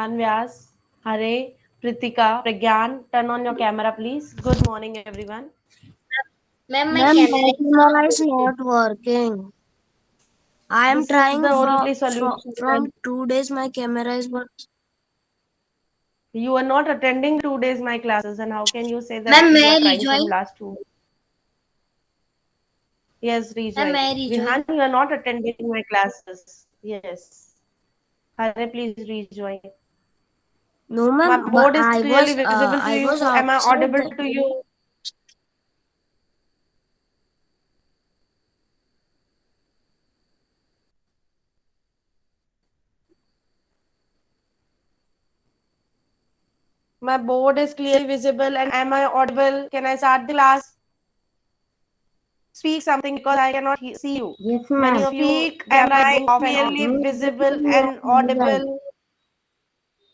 Shivan Vyas, Hare, Pritika, Pragyan, turn on your camera, please. Good morning, everyone. Ma'am, my Ma'am, camera my is not camera is working. not working. I am This is trying the only solution. from 2 days. My camera is working. You are not attending 2 days my classes, and how can you say that Ma'am, you may are I trying from rejoin? last two? Yes, Ma'am, rejoin. may I rejoin? Vihan, you are not attending my classes. Yes. Hare, please rejoin. No, My ma'am, board but is clearly visible to I you. was Am I outside. audible to you? My board is clearly visible, and am I audible? Can I start the class? Speak something because I cannot see you. Yes, When you ma'am. speak, Yeah, am my I board clearly is visible and audible?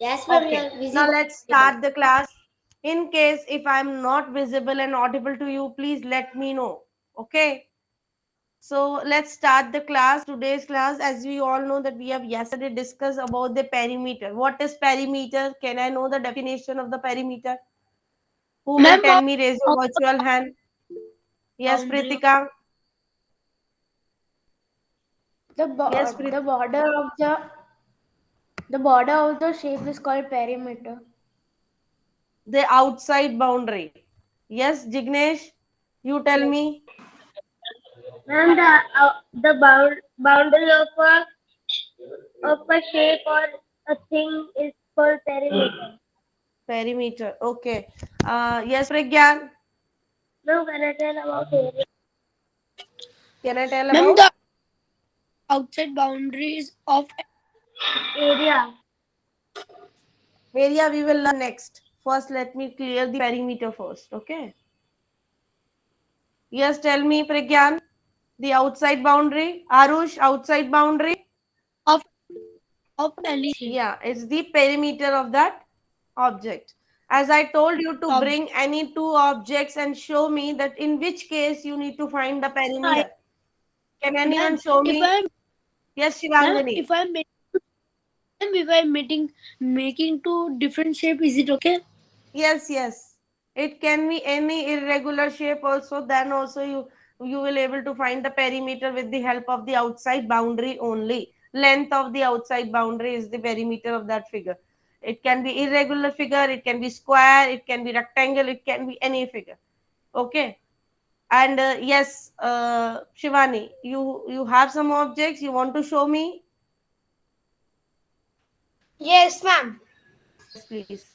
Yes, ma'am, you Okay. are Now visible. let's start the class. In case if I'm not visible and audible to you, please let me know. Okay. So let's start the class. Today's class, as we all know that we have yesterday discussed about the perimeter. What is perimeter? Can I know the definition of the perimeter? Who will Ma'am, tell me? Raise your of virtual hand. Yes, boundary of Pritika. the Yes, bo- the Pritika. border of the border of the shape is called perimeter. The outside boundary. Yes, Jignesh, you tell Yes. me. ma'am, boundary of a shape or a thing is called perimeter. Perimeter. Okay. Yes, Pragyan. No, can I tell about area? Can I tell Ma'am, about? the outside boundaries of Area. Area we will learn next. First, let me clear the perimeter first. Okay. Yes, tell me, Pragyan. The outside boundary. Arush, outside boundary. of anything. Yeah, it's the perimeter of that object. As I told you to Object. bring any two objects and show me that in which case you need to find the I, perimeter. Can anyone ma'am, show if me? I'm Yes, ma'am, Shivangani. if I'm making two different shape, is it okay? Yes, yes. It can be any irregular shape also. Then also you will able to find the perimeter with the help of the outside boundary only. Length of the outside boundary is the perimeter of that figure. It can be irregular figure, it can be square, it can be rectangle, it can be any figure. Okay. And yes, Shivani, you have some objects you want to show me? Yes, ma'am. Yes, please.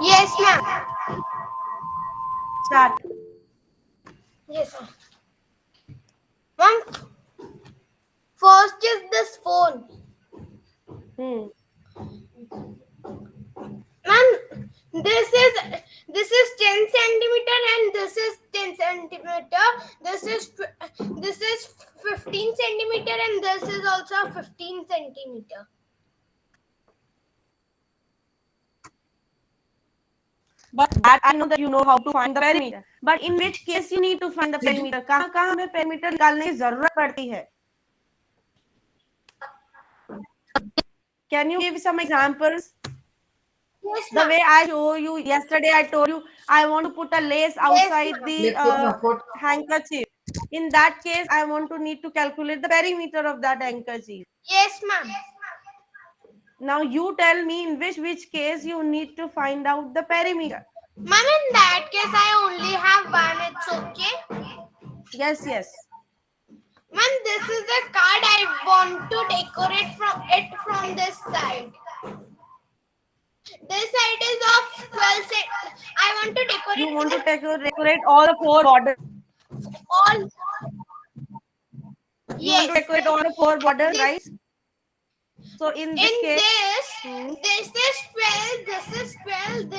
Yes, ma'am. Start. Yes, ma'am. Ma'am, first is this phone. Hmm. Ma'am, this is 10 centimeter and this is 10 centimeter. This is 15 centimeter and this is also 15 centimeter. But that I know that you know how to find the perimeter. But in which case you need to find the perimeter? कहाँ कहाँ हमें perimeter निकालने की जरूरत पड़ती है? Can you give some examples? Yes, The ma'am. way I show you yesterday, I told you I want to put a lace Yes, outside ma'am. the handkerchief. In that case, I want to need to calculate the perimeter of that handkerchief. Yes, ma'am. Now you tell me in which case you need to find out the perimeter. Ma'am, in that case, I only have one. It's okay. Yes, yes. Ma'am, this is the card I want to decorate from this side. This side is of 12 cent. I want to You decorate want to with decorate all the four borders. all. You want to Yes. decorate all the four borders, right? This So in this in case, this hmm, this is 12. This is 12.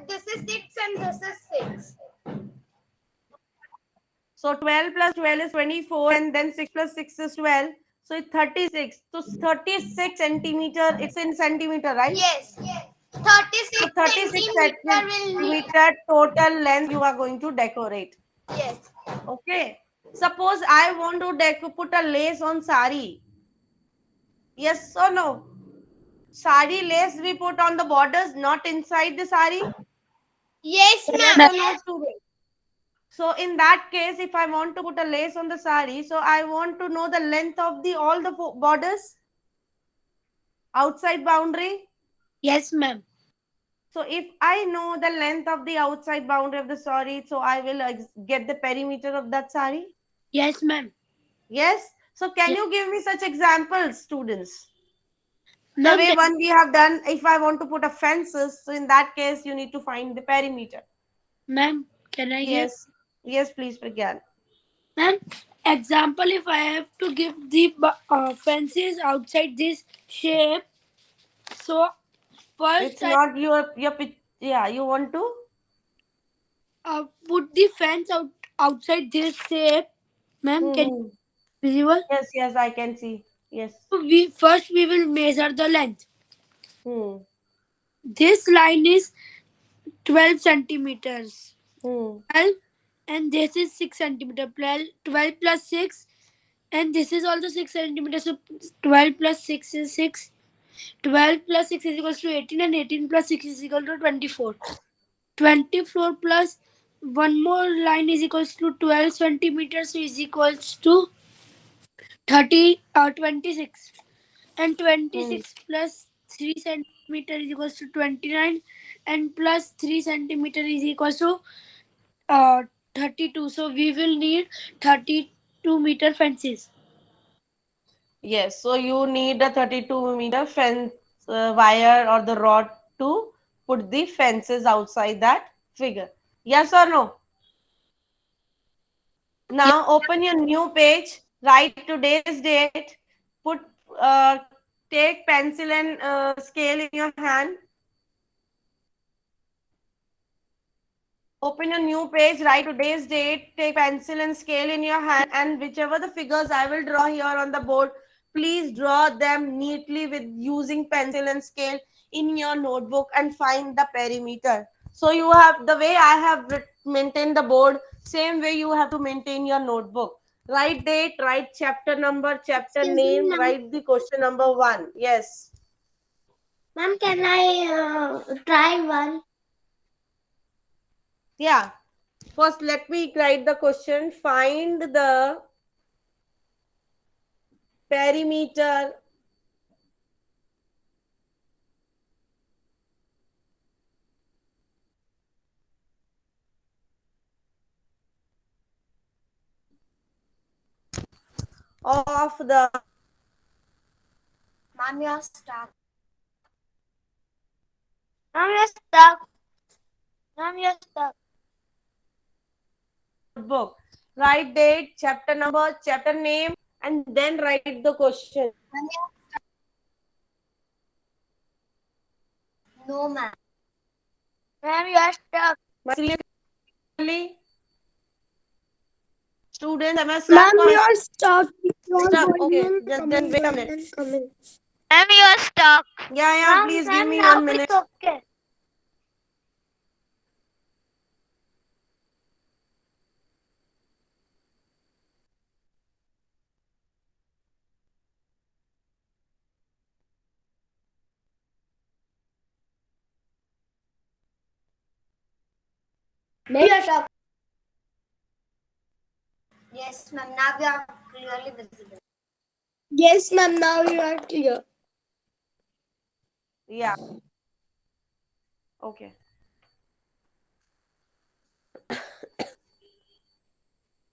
This is 6 and this is 6. so 12 plus 12 is 24, and then 6 plus 6 is 12. So it's 36. So 36 centimeter, it's in centimeter, right? Yes. So 36 36 centimeter will need. centimeter total length you are going to decorate. Yes. Okay. Suppose I want to put a lace on sari. Yes or no? Sari lace we put on the borders, not inside the sari. Yes, Yes ma'am. or no, student? So in that case, if I want to put a lace on the sari, so I want to know the length of the all the borders, outside boundary. Yes, ma'am. So if I know the length of the outside boundary of the sari, so I will get the perimeter of that sari. Yes, ma'am. Yes. So can Yes, you give me such examples, students? The ma'am. way one we have done, if I want to put a fences, so in that case you need to find the perimeter. Ma'am, can I give? Yes. Yes, please, Pragyan. Ma'am, example, if I have to give the fences outside this shape, so first It's I not your yeah, you want to? put the fence outside this shape. Ma'am, can Hmm. you visible? Yes, yes, I can see. Yes. So we will measure the length. Hmm. This line is 12 centimeters. Hmm. 12 and this is 6 centimeter. 12 plus 6 and this is also 6 centimeters. So 12 plus 6 is 6. 12 plus 6 is equals to 18 and 18 plus 6 is equal to 24. 24 plus one more line is equals to 12 centimeters is equals to 26, and Hmm. 26 plus 3 centimeter is equals to 29 and plus 3 centimeter is equals to uh, 32. So we will need 32-meter fences. Yes. So you need a 32-meter fence wire or the rod to put the fences outside that figure. Yes or no? Yeah. Now open your new page. Write today's date. Put take pencil and scale in your hand. Open a new page, write today's date, take pencil and scale in your hand, and whichever the figures I will draw here on the board, please draw them neatly with using pencil and scale in your notebook and find the perimeter. So you have the way I have maintained the board, same way you have to maintain your notebook. Write date, write chapter number, chapter Excuse me, name, ma'am. write the question number one. Yes. Ma'am, can I try one? Yeah. First, let me write the question. Find the perimeter of the Ma'am, you're stuck. Ma'am, you're stuck. Ma'am, you're stuck. notebook. Write date, chapter number, chapter name, and then write the question. No, ma'am. Ma'am, you're stuck. Seriously, students, am I stuck Ma'am, or you're stuck. You're stuck? going Okay, and just then coming, wait a going minute. and coming. Ma'am, you're stuck. Yeah, yeah. Ma'am, Please give ma'am, me now 1 minute. it's okay. Maybe you're stuck. Yes, ma'am. Now we are clearly visible. Yes, ma'am. Now you are clear. Yeah. Okay.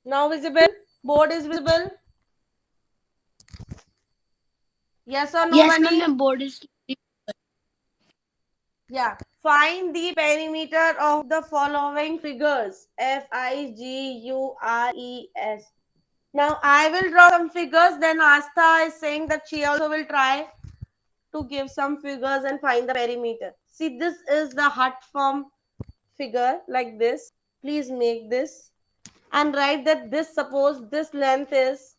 Now visible. Board is visible. Yes or no, Yes, ma'am. Bunny? The board is. Yeah. Find the perimeter of the following figures: FIGURES. Now I will draw some figures. Then Astha is saying that she also will try to give some figures and find the perimeter. See, this is the heart form figure like this. Please make this and write that this, suppose this length is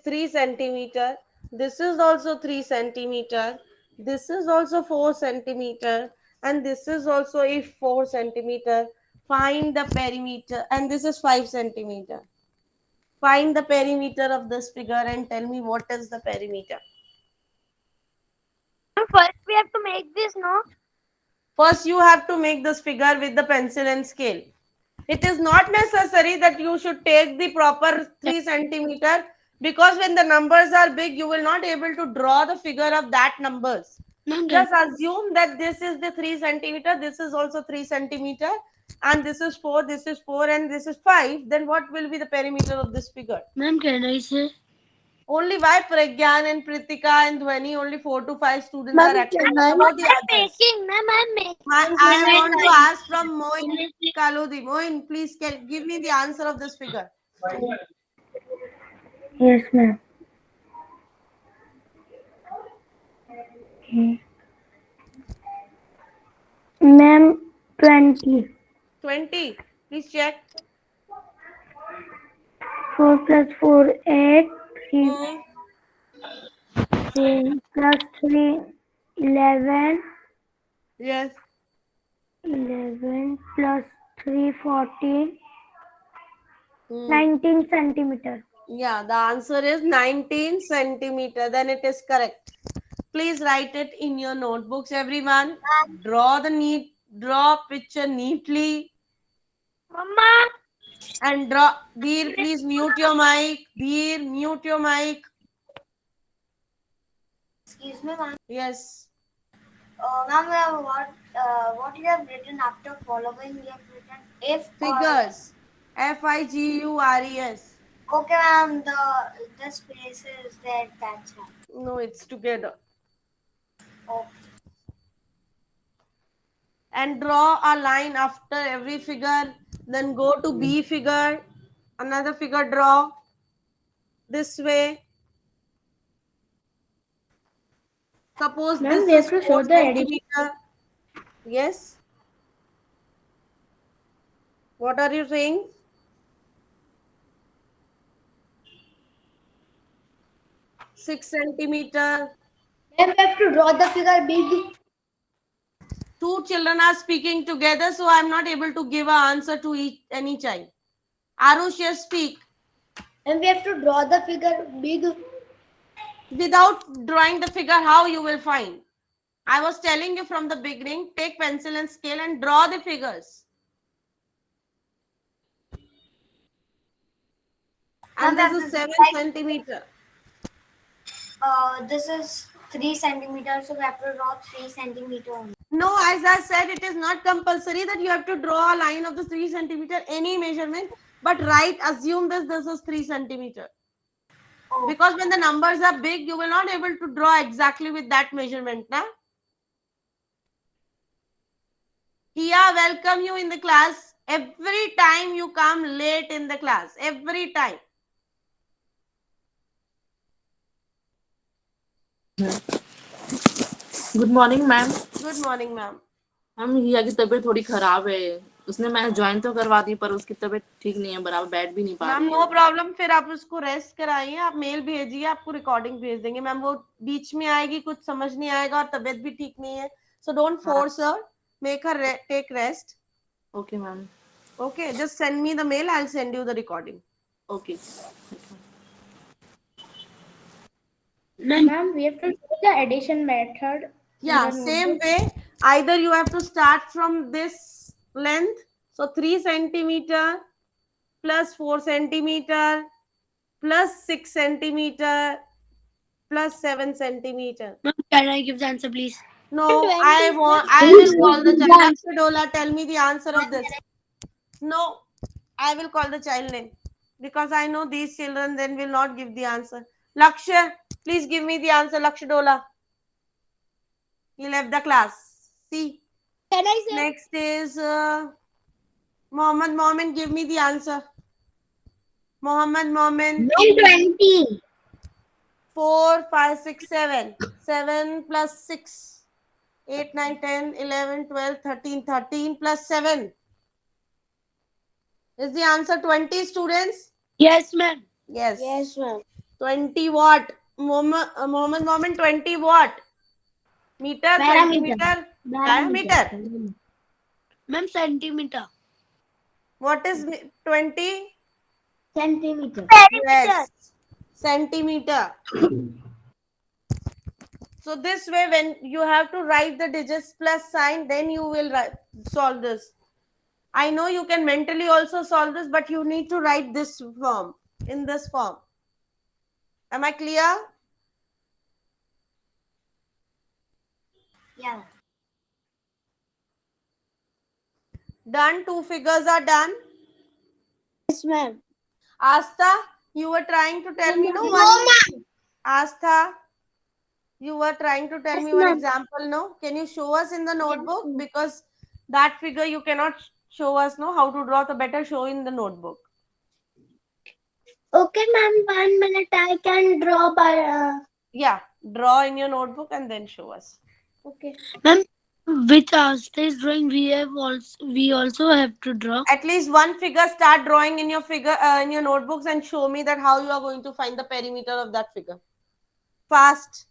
3 centimeter. This is also 3 centimeter. This is also 4 centimeter. And this is also a 4 centimeter. Find the perimeter. And this is 5 centimeter. Find the perimeter of this figure and tell me what is the perimeter. First, we have to make this, no? First, you have to make this figure with the pencil and scale. It is not necessary that you should take the proper 3 centimeter, because when the numbers are big, you will not able to draw the figure of that numbers. Ma'am, Just assume that this is the 3 centimeter, this is also 3 centimeter, and this is 4, and this is 5. Then what will be the perimeter of this figure? ma'am, can I say? Only why Pragyan and Pritika and Dhwani, only 4 to 5 students Ma'am, are active. can How I- about the others? Making, ma'am, I'm making. I want to ask from Moin Kaludi. Moin, please give me the answer of this figure. Yes, ma'am. Ma'am, 20. 20. Please check. 4 plus 4, 8. 3 Hmm. 3 plus 3, 11. Yes. 11 plus 3, 14. Hmm. 19 centimeter. Yeah, the answer is 19 centimeter. Then it is correct. Please write it in your notebooks, everyone. Draw picture neatly Mama. and draw. Beer, please mute your mic. Beer, mute your mic. Excuse me, ma'am. Yes. Ma'am, what you have written after following? You have written if Figures. Figures. Okay, ma'am. The space is there. That's right. No, it's together. Oh. And draw a line after every figure. Then go to B figure. Another figure draw. This way. Suppose Ma'am, this we is have to 4 show the addition. centimeter. Yes. What are you saying? Six centimeter. Ma'am, we have to draw the figure big. Two children are speaking together, so I'm not able to give an answer to any child. Arush, yes, speak. And we have to draw the figure big. Without drawing the figure, how you will find? I was telling you from the beginning, take pencil and scale and draw the figures. And this is 7 centimeter. This is 3 centimeters, so we have to draw 3 centimeter only. No, as I said, it is not compulsory that you have to draw a line of the 3 centimeter, any measurement, but assume this is 3 centimeter. Oh. Because when the numbers are big, you will not able to draw exactly with that measurement. Na? Here, welcome you in the class. Every time you come late in the class. Every time. Good morning ma'am. Good morning, ma'am. हम हिया की तबीयत थोड़ी खराब है, उसने मैं join तो करवा दी पर उसकी तबीयत ठीक नहीं है, बराबर बैठ भी नहीं पा मैम रही नो है। प्रॉब्लम, फिर आप उसको रेस्ट कराइए, आप मेल भेजिए, आपको रिकॉर्डिंग भेज देंगे। मैम वो बीच में आएगी, कुछ समझ नहीं आएगा और तबीयत भी ठीक नहीं है, so don't force her, make her take rest. Okay ma'am. Okay, just send me the mail, I will send you the recording. Okay Ma'am, we have to do the addition method. Yeah, same way. Either you have to start from this length, so 3 centimeter plus 4 centimeter plus 6 centimeter plus 7 centimeter. Ma'am, can I give the answer, please? No, I will call the child. Lakshadola, tell me the answer of this. No, I will call the child name because I know these children then will not give the answer. Laksha, please give me the answer. Lakshadola. He left the class. See. Can I say? Next is Mohammed. Mohammed, give me the answer. Mohammed. 20. 4, 5, 6, 7. 7 plus 6. 8, 9, 10, 11, 12, 13. 13 plus 7. Is the answer 20, students? Yes, ma'am. Yes. Yes, ma'am. 20 watt. Mohammed, 20 watt. Meter, centimeter, diameter. Ma'am, centimeter. What is 20? Centimeter. Yes. Centimeter. So this way, when you have to write the digits plus sign, then you will solve this. I know you can mentally also solve this, but you need to write this form, in this form. Am I clear? Yeah. Done. 2 figures are done. Yes, ma'am. Asta, you were trying to tell me, no? No, One. ma'am. Asta, you were trying to tell Yes, me one ma'am. example, no? Can you show us in the Yes, notebook? ma'am. Because that figure you cannot show us, no? How to draw, the better show in the notebook. Okay, ma'am. 1 minute. I can draw by. Yeah, draw in your notebook and then show us. Okay. Ma'am, which Asta is drawing, we also have to draw. At least one figure start drawing in your figure in your notebooks and show me that how you are going to find the perimeter of that figure. Fast.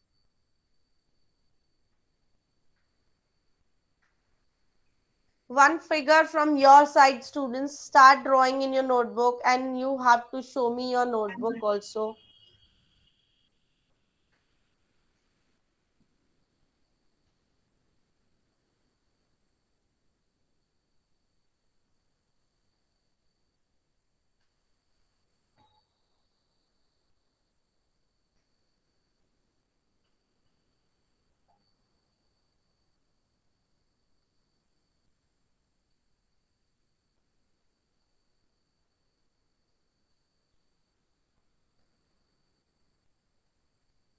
One figure from your side, students, start drawing in your notebook and you have to show me your notebook also.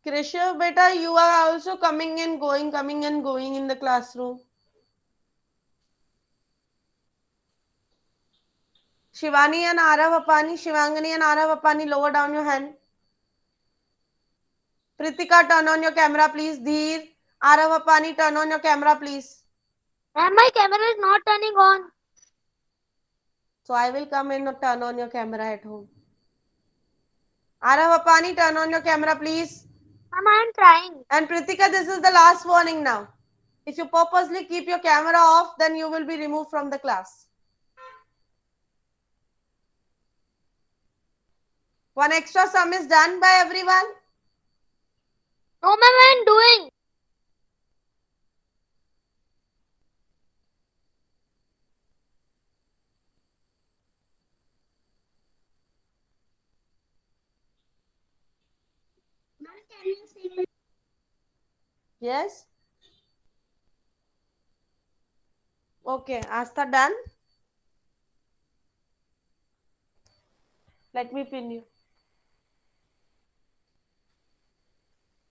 Krisha, beta, you are also coming and going in the classroom. Shivani and Arav Apani, Shivangani and Arav Apani, lower down your hand. Pritika, turn on your camera, please. Dheer, Arav Apani, turn on your camera, please. And my camera is not turning on. So I will come and turn on your camera at home. Arav Apani, turn on your camera, please. Ma'am, I am trying. And Pritika, this is the last warning now. If you purposely keep your camera off, then you will be removed from the class. One extra sum is done by everyone. No, ma'am, I am doing. Ma'am, can you see me? Yes? Okay, Asta done. Let me pin you.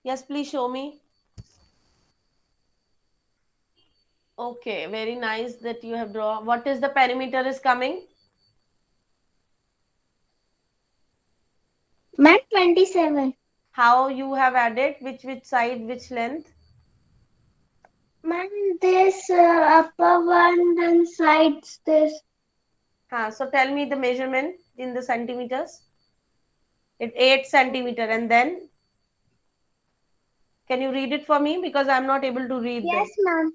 Yes, please show me. Okay, very nice that you have drawn. What is the perimeter is coming? Ma'am, 27. How you have added? Which side, which length? Ma'am, this upper one, then sides this. So tell me the measurement in the centimeters. It's 8 centimeter, and then can you read it for me, because I'm not able to read Yes, them. ma'am.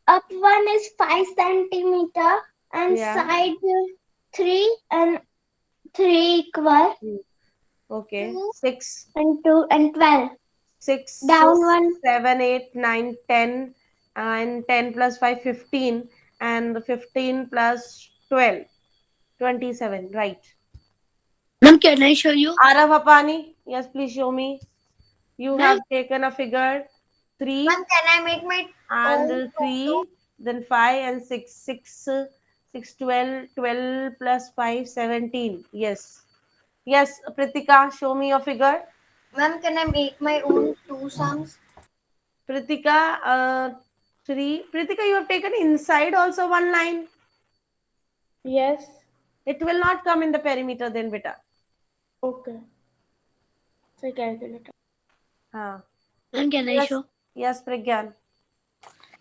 Up one is 5 centimeter and Yeah. side 3 and 3 equal Okay, 6, and 2 and 12. 6, Down one. 7, 8, 9, 10, and 10 plus 5, 15, and 15 plus 12, 27, right. Ma'am, can I show you? Arav Apani, yes, please show me. You Ma'am. have taken a figure 3 Ma'am, can I make my and own 3, then 5 and 6, 6, 12, 12 plus 5, 17. Yes. Yes, Pritika, show me your figure. Ma'am, can I make my own two sums? Pritika, 3. Pritika, you have taken inside also one line. Yes. It will not come in the perimeter then, beta. Okay. So calculator. Haan. Ma'am, can I Yes, show? yes, Pragyan.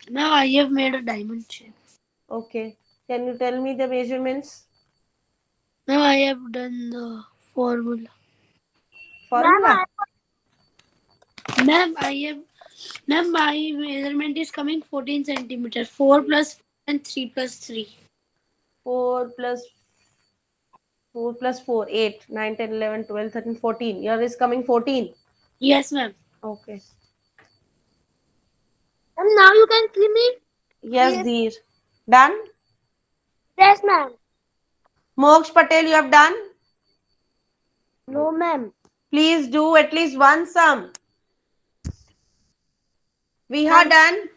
Now I have made a diamond shape. Okay. Can you tell me the measurements? Now I have done the formula. Formula? Ma'am, Ma'am, my measurement is coming 14 centimeter. 4 plus 4 and 3 plus 3. 4 plus 4 plus 4, 8, 9, 10, 11, 12, 13, 14. Here is coming 14. Yes, ma'am. Okay. And now you can see me? Yes, Dheer. Done? Yes, ma'am. Moksh Patel, you have done? No, ma'am. Please do at least one sum. We have done?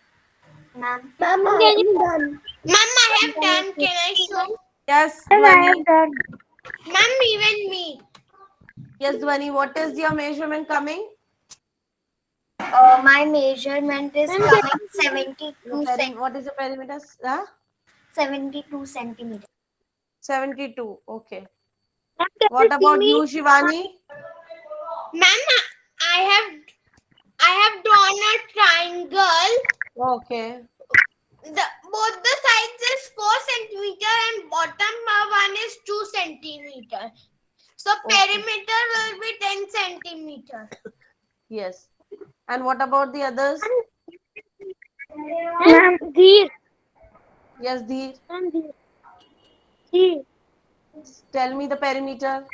Ma'am, I am done. Ma'am, I have done. Can I show? Yes, Ma'am, I Dhwani. have done. Ma'am, even me. Yes, Dhwani. What is your measurement coming? My measurement is Ma'am, coming 72 What is the perimeter? Huh? 72 centimeters. 72. Okay. Ma'am, can What you see about you, me? Shivani? Ma'am, I have drawn a triangle. Okay. Both the sides is 4 centimeter and bottom one is 2 centimeter. So Okay. perimeter will be 10 centimeter. Yes. And what about the others? Ma'am, Dheer. Yes, Dheer. Ma'am, Dheer. See. Tell me the perimeter.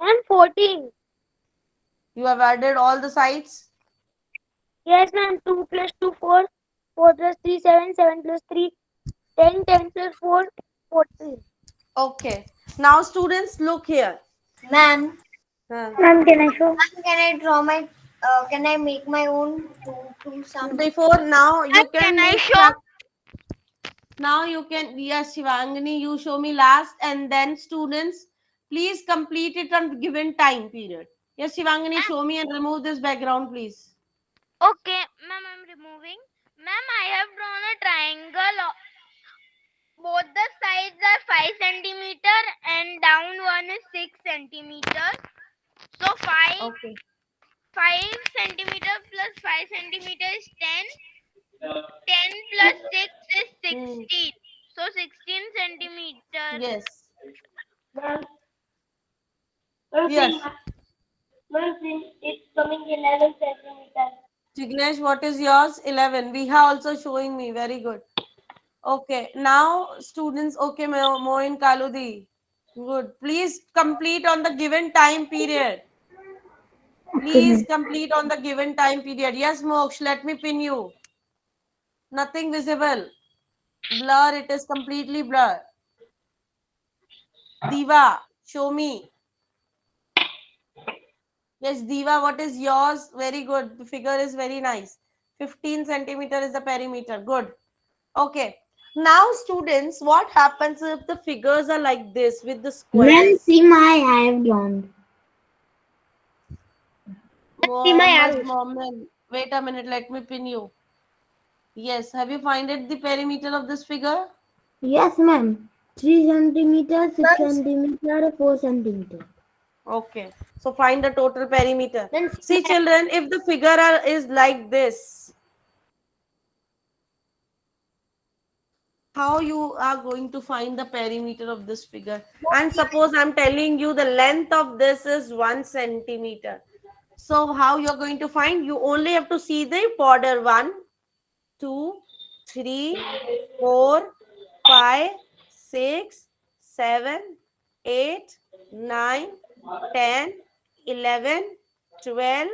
Ma'am, 14. You have added all the sides? Yes, ma'am. 2 plus 2, 4. 4 plus 3, 7. 7 plus 3, 10. 10 plus 4, 14. Okay. Now, students, look here. Ma'am. Huh. Ma'am, can I show? Can I draw my, can I make my own to some? Before now, you Can can I make show? Now you can, yes, Shivangani, you show me last, and then students, please complete it on given time period. Yes, Shivangani, show me and remove this background, please. Okay, ma'am, I'm removing. Ma'am, I have drawn a triangle. Both the sides are 5 centimeter and down one is 6 centimeter. So 5 Okay. centimeter plus 5 centimeter is 10. 10 plus 6 is Hmm. 16. So 16 centimeter. Yes. Ma'am, Yes. it's coming 11 centimeters. Jignesh, what is yours? 11. We have also showing me. Very good. Okay. Now, students, okay, Moin Kaludi. Good. Please complete on the given time period. Please complete on the given time period. Yes, Moksh, let me pin you. Nothing visible. Blur, it is completely blur. Diva, show me. Yes, Diva, what is yours? Very good. The figure is very nice. 15 centimeter is the perimeter. Good. Okay. Now, students, what happens if the figures are like this with the Ma'am, squares? see my I have drawn. See my arrows. Mohammed, wait a minute. Let me pin you. Yes. Have you found it the perimeter of this figure? Yes, ma'am. 3 centimeter, 6 centimeter, 4 centimeter. Okay. So find the total perimeter. Then See, children, if the figure is like this, how you are going to find the perimeter of this figure? And suppose I'm telling you the length of this is 1 centimeter. So how you're going to find? You only have to see the border 1, 2, 3, 4, 5, 6, 7, 8, 9, 10, 11, 12,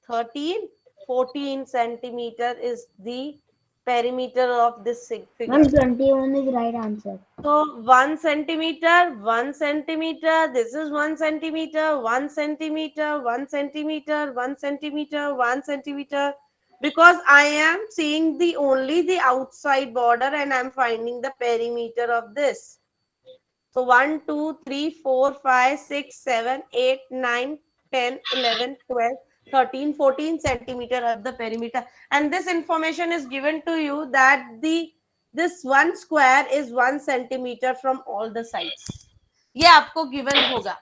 13, 14 centimeter is the perimeter of this figure. ma'am, 21 is right answer. So 1 centimeter, 1 centimeter, this is 1 centimeter, 1 centimeter, 1 centimeter, 1 centimeter, 1 centimeter. Because I am seeing the only the outside border and I'm finding the perimeter of this. So 1, 2, 3, 4, 5, 6, 7, 8, 9, 10, 11, 12, 13, 14 centimeter of the perimeter. And this information is given to you that this one square is 1 centimeter from all the sides. ये आपको given होगा.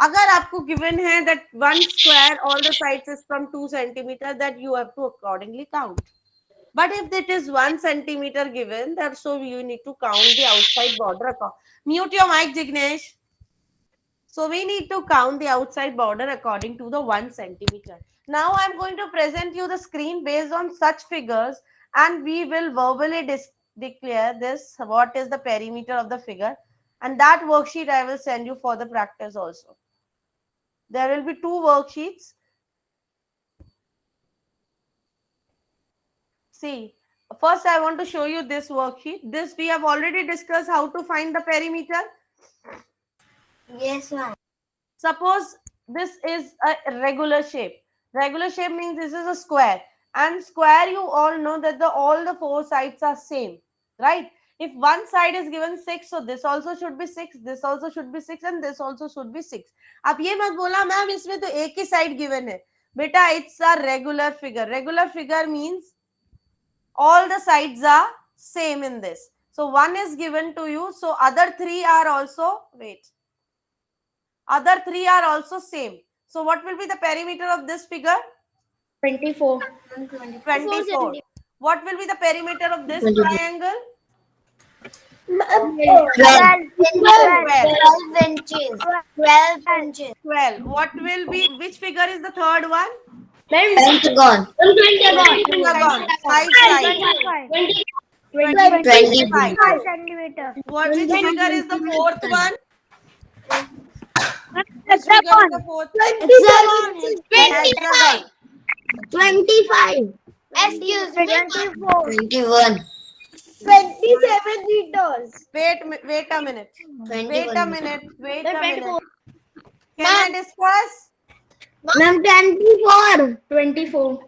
अगर आपको given है that one square all the sides is from 2 centimeter, that you have to accordingly count. But if it is 1 centimeter given, that so you need to count the outside border. Mute your mic, Jignesh. So we need to count the outside border according to the 1 centimeter. Now I'm going to present you the screen based on such figures, and we will verbally declare this what is the perimeter of the figure. And that worksheet I will send you for the practice also. There will be 2 worksheets. See, first I want to show you this worksheet. This we have already discussed how to find the perimeter. Yes, ma'am. Suppose this is a regular shape. Regular shape means this is a square. And square, you all know that all the 4 sides are same, right? If one side is given 6, so this also should be 6, this also should be 6, and this also should be 6. अब ये मत बोला ma'am इसमें तो एक ही side given है. बेटा, it's a regular figure. Regular figure means all the sides are same in this. So 1 is given to you. So other 3 are also, wait. Other 3 are also same. So what will be the perimeter of this figure? 24. 24. What will be the perimeter of this 24. triangle? 12 inches. 12 inches. 12. What will be, which figure is the third one? Pentagon. Pentagon. 5 sides. 25. centimeter. What, which figure is the fourth one? Which figure is the fourth? Hexagon. 25. Excuse me. 24. 21. 27 meters. Wait a minute. Wait a minute. Wait a minute. Can I Ma'am. discuss? Ma'am, 24. 24.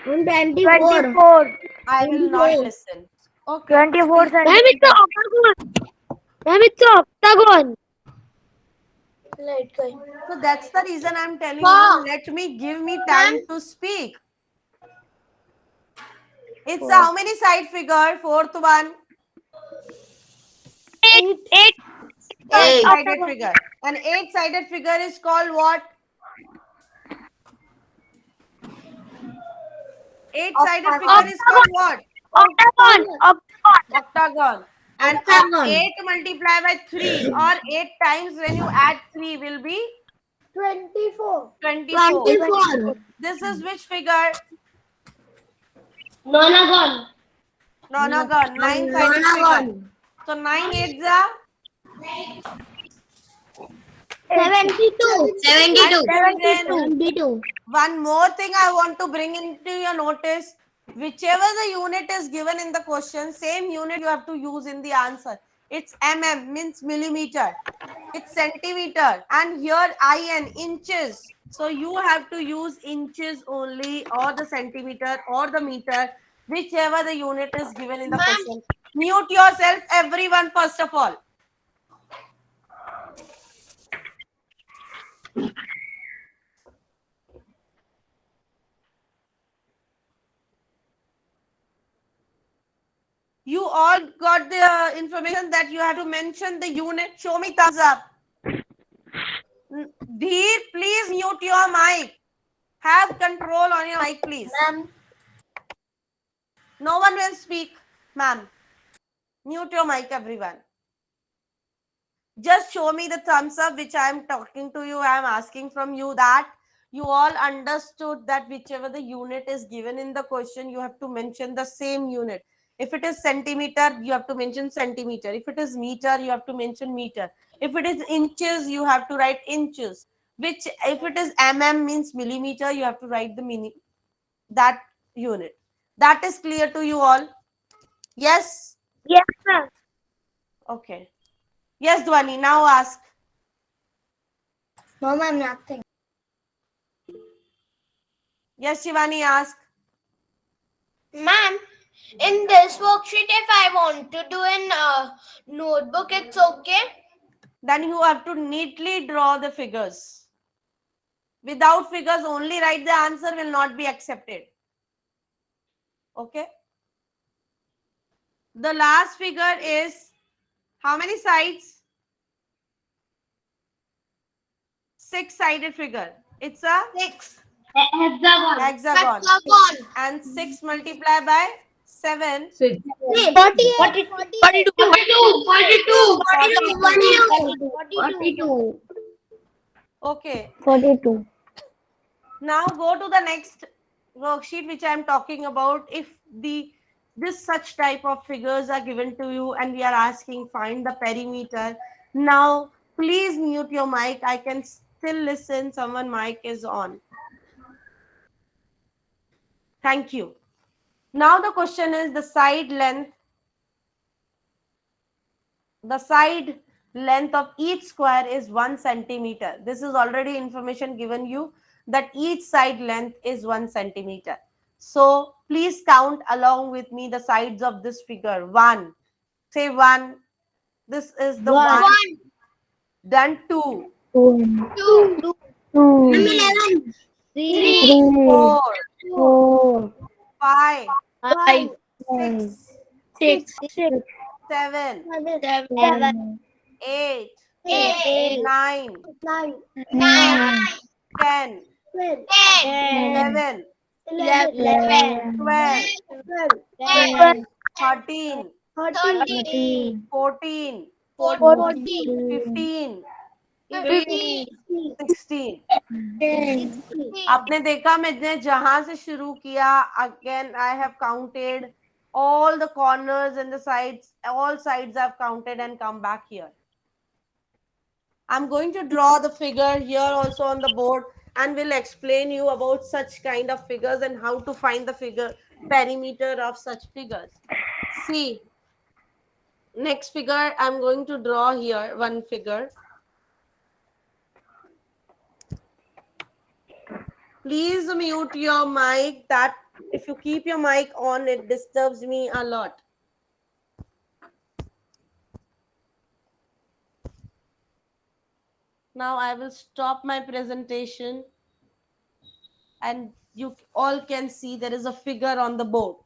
24. I will not listen. Okay. 24 centimeter. It's an octagon. So that's the reason I'm telling Ma'am. you. Give me time to speak. It's a how many side figure? Fourth one. 8. 8-sided figure. An 8-sided figure is called what? 8-sided figure is called what? Octagon. Octagon. And Octagon. 8 multiplied by 3 or 8 times when you add 3 will be 24. 24. This is which figure? Nonagon. Nonagon. 9-sided figure. So 9 8s are 72. 72. and then 72. one more thing I want to bring into your notice. Whichever the unit is given in the question, same unit you have to use in the answer. It's mm, means millimeter. It's centimeter. And here in, inches. So you have to use inches only, or the centimeter, or the meter, whichever the unit is given in the question. Mute yourself, everyone, first of all. You all got the information that you have to mention the unit. Show me thumbs up. Dheer, please mute your mic. Have control on your mic, please. Ma'am. No one will speak, ma'am. Mute your mic, everyone. Just show me the thumbs up which I am talking to you. I am asking from you that you all understood that whichever the unit is given in the question, you have to mention the same unit. If it is centimeter, you have to mention centimeter. If it is meter, you have to mention meter. If it is inches, you have to write inches. Which, if it is mm means millimeter, you have to write the that unit. That is clear to you all? Yes? Yes, ma'am. Okay. Yes, Dhwani, now ask. No, ma'am, nothing. Yes, Shivani, ask. Ma'am, in this worksheet, if I want to do in notebook, it's okay? Then you have to neatly draw the figures. Without figures, only write the answer will not be accepted. Okay. The last figure is how many sides? 6-sided figure. It's a 6. hexagon. Hexagon. And 6 multiplied by 7. 48. 42. 42. Okay. 42. Now go to the next worksheet which I am talking about. If the this such type of figures are given to you and we are asking find the perimeter. Now please mute your mic. I can still listen. Someone mic is on. Thank you. Now the question is the side length. The side length of each square is 1 centimeter. This is already information given you that each side length is 1 centimeter. So please count along with me the sides of this figure. 1. Say 1. This is the 1. Then 2, Two. 3, Three. 4, 4, 5, 5, 6, 6, 7, 7, 8, Eight. 9, Nine. 10, 10. 11, 11, 12, 12. 13, 13. 14, 14. 15, 15. 16. 16. आपने देखा मैंने जहां से शुरू किया, again I have counted all the corners and the sides, all sides I've counted and come back here. I'm going to draw the figure here also on the board and will explain you about such kind of figures and how to find the figure perimeter of such figures. See, next figure I'm going to draw here one figure. Please mute your mic. That if you keep your mic on, it disturbs me a lot. Now I will stop my presentation and you all can see there is a figure on the board.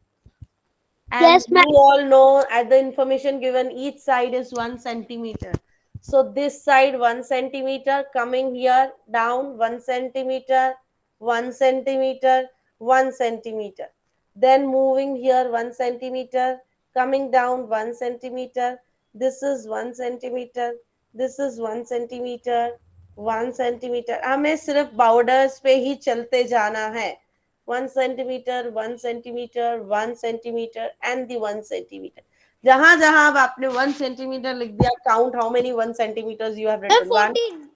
And Yes, you ma'am. all know at the information given each side is 1 centimeter. So this side 1 centimeter, coming here down 1 centimeter, 1 centimeter, 1 centimeter. Then moving here 1 centimeter, coming down 1 centimeter. This is 1 centimeter. This is 1 centimeter, 1 centimeter. हमें सिर्फ borders पे ही चलते जाना है. 1 centimeter, 1 centimeter, 1 centimeter, and the 1 centimeter. जहां जहां अब आपने 1 centimeter लिख दिया, count how many 1 centimeters you have written. 1,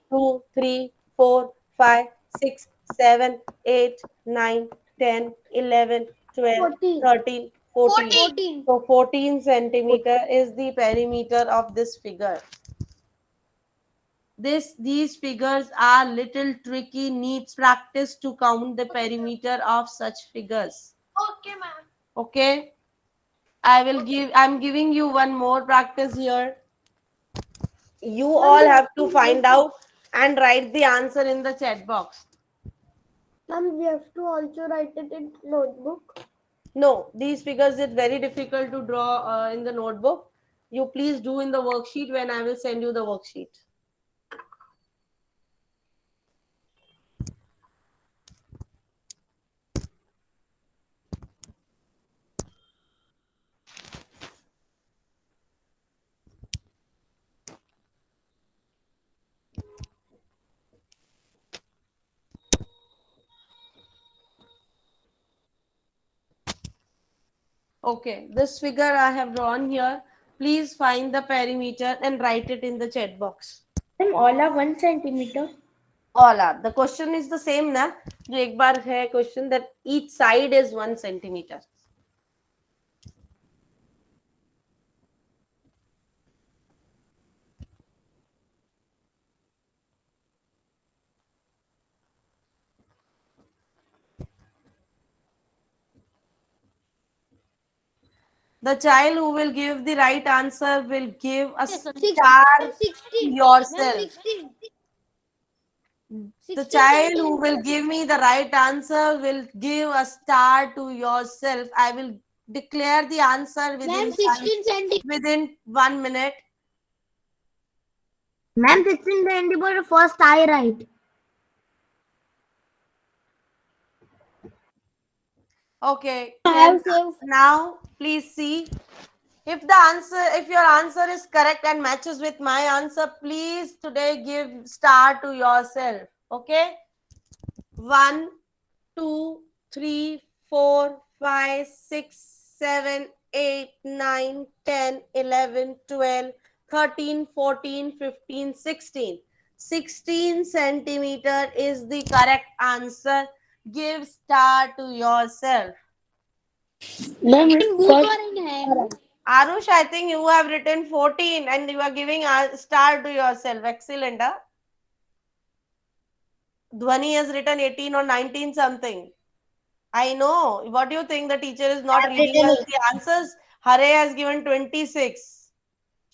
2, 3, 4, 5, 6, 7, 8, 9, 10, 11, 12, 13, 14. So 14 centimeter is the perimeter of this figure. These figures are little tricky, needs practice to count the perimeter of such figures. Okay, ma'am. Okay, I'm giving you one more practice here. You all have to find out and write the answer in the chat box. Ma'am, we have to also write it in notebook. No, these figures is very difficult to draw in the notebook. You please do in the worksheet when I will send you the worksheet. Okay, this figure I have drawn here. Please find the perimeter and write it in the chat box. Ma'am, all are 1 centimeter. All are. The question is the same ना? जो एक बार है question that each side is 1 centimeter. The child who will give the right answer will give a star to yourself. The child who will give me the right answer will give a star to yourself. I will declare the answer within 1 minute. Ma'am, 16 centimeter first I write. Okay. have Now please see if your answer is correct and matches with my answer, please today give star to yourself. Okay. 1, 2, 3, 4, 5, 6, 7, 8, 9, 10, 11, 12, 13, 14, 15, 16. 16 centimeter is the correct answer. Give star to yourself. Ma'am, first, Arush, I think you have written 14 and you are giving a star to yourself. Excellent, huh? Dhwani has written 18 or 19 something. I know. What do you think? The teacher is not reading us the answers. Hare has given 26.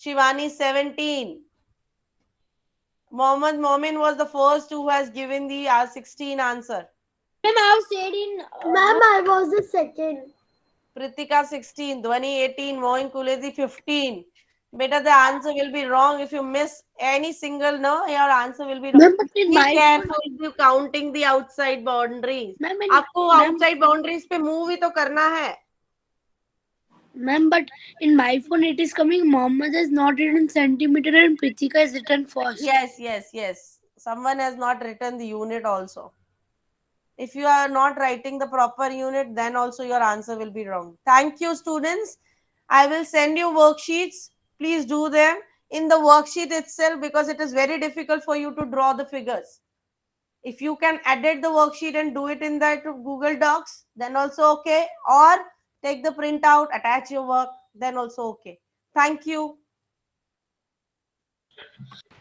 Shivani 17. Mohammed Momin was the first who has given the 16 answer. ma'am, I have said in Ma'am, I was the second. Pritika 16. Dhwani 18. Moin Kuleti 15. Beta, the answer will be wrong if you miss any single, no, your answer will be wrong. ma'am, but in Be my careful if you counting the outside boundaries. ma'am, आपको ma'am, outside boundaries पे move ही तो करना है. ma'am, but in my phone it is coming. Mohammed is not written centimeter and Pritika is written first. Yes. Someone has not written the unit also. If you are not writing the proper unit, then also your answer will be wrong. Thank you, students. I will send you worksheets. Please do them in the worksheet itself because it is very difficult for you to draw the figures. If you can edit the worksheet and do it in that Google Docs, then also okay. Or take the printout, attach your work, then also okay. Thank you.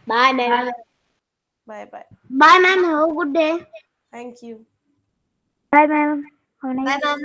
Bye, ma'am. Bye bye. Bye, ma'am. Have a good day. Thank you. Bye, ma'am. Have a nice Bye, ma'am.